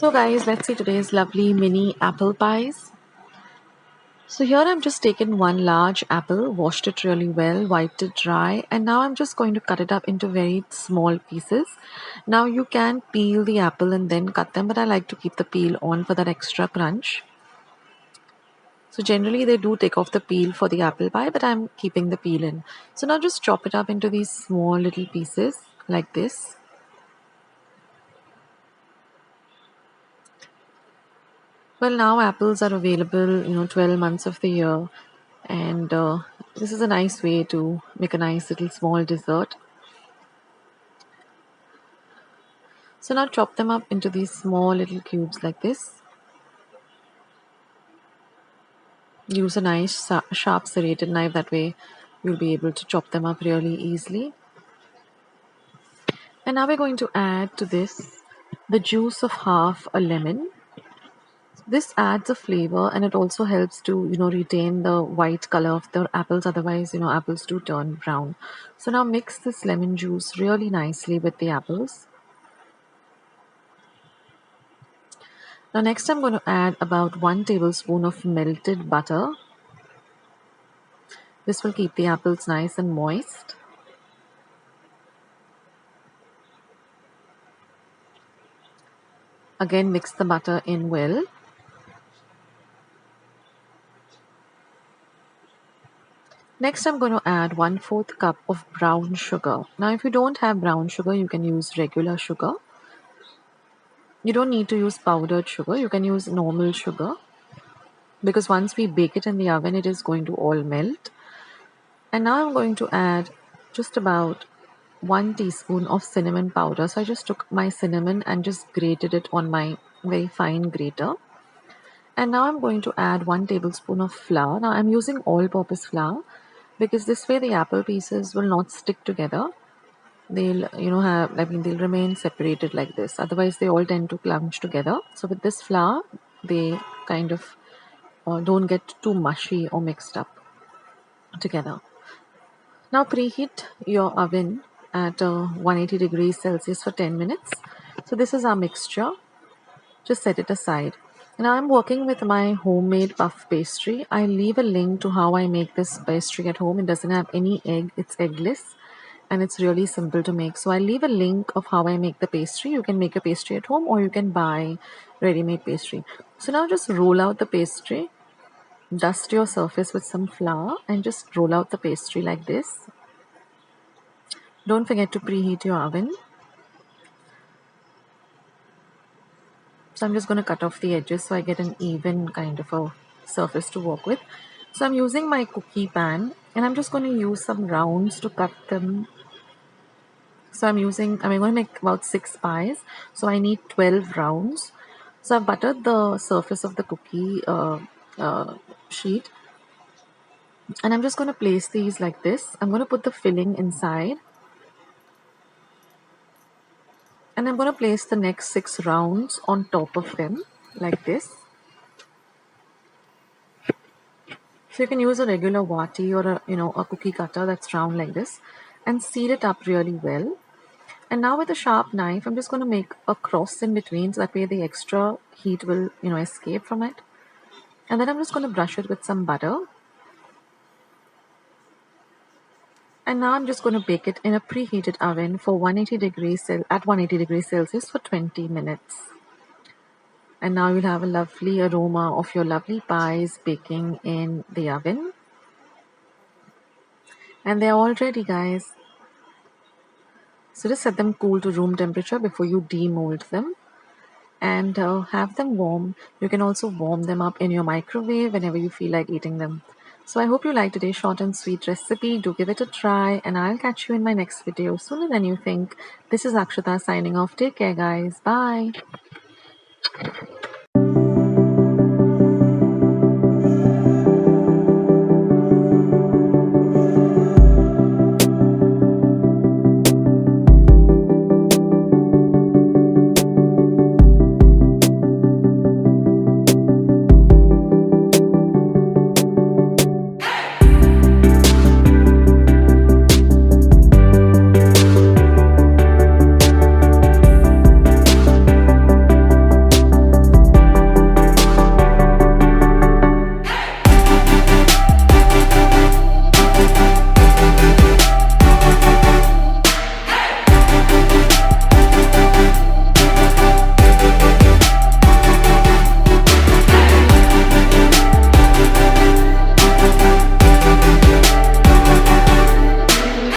So guys, let's see today's lovely mini apple pies. So here I'm just taken one large apple, washed it really well, wiped it dry, and now I'm just going to cut it up into very small pieces. Now you can peel the apple and then cut them, but I like to keep the peel on for that extra crunch. So generally they do take off the peel for the apple pie, but I'm keeping the peel in. So now just chop it up into these small little pieces like this. Well, now apples are available, 12 months of the year, and this is a nice way to make a nice little small dessert. So now chop them up into these small little cubes like this. Use a nice sharp serrated knife, that way you'll be able to chop them up really easily. And now we're going to add to this the juice of half a lemon. This adds a flavor and it also helps to retain the white color of the apples, otherwise apples do turn brown. So now mix this lemon juice really nicely with the apples. Now next I'm going to add about 1 tablespoon of melted butter. This will keep the apples nice and moist. Again, mix the butter in well. Next, I'm going to add 1/4 cup of brown sugar. Now, if you don't have brown sugar, you can use regular sugar. You don't need to use powdered sugar. You can use normal sugar, because once we bake it in the oven, it is going to all melt. And now I'm going to add just about 1 teaspoon of cinnamon powder. So I just took my cinnamon and just grated it on my very fine grater. And now I'm going to add 1 tablespoon of flour. Now I'm using all-purpose flour because this way the apple pieces will not stick together. They'll they'll remain separated like this. Otherwise they all tend to clump together. So with this flour, they kind of don't get too mushy or mixed up together. Now preheat your oven at 180 degrees Celsius for 10 minutes. So this is our mixture. Just set it aside. Now I'm working with my homemade puff pastry. I leave a link to how I make this pastry at home. It doesn't have any egg. It's eggless and it's really simple to make. So I'll leave a link of how I make the pastry. You can make a pastry at home or you can buy ready-made pastry. So now just roll out the pastry. Dust your surface with some flour and just roll out the pastry like this. Don't forget to preheat your oven. So I'm just going to cut off the edges so I get an even kind of a surface to work with. So I'm using my cookie pan and I'm just going to use some rounds to cut them. So I'm going to make about 6 pies. So I need 12 rounds. So I've buttered the surface of the cookie sheet. And I'm just going to place these like this. I'm going to put the filling inside. And I'm going to place the next 6 rounds on top of them like this. So you can use a regular wati or a cookie cutter that's round like this and seal it up really well. And now with a sharp knife, I'm just going to make a cross in between so that way the extra heat will escape from it. And then I'm just going to brush it with some butter. And now I'm just going to bake it in a preheated oven for 180 degrees Celsius for 20 minutes. And now you'll have a lovely aroma of your lovely pies baking in the oven. And they're all ready, guys. So just set them cool to room temperature before you demold them. And have them warm. You can also warm them up in your microwave whenever you feel like eating them. So I hope you liked today's short and sweet recipe. Do give it a try and I'll catch you in my next video sooner than you think. This is Akshata signing off. Take care, guys. Bye.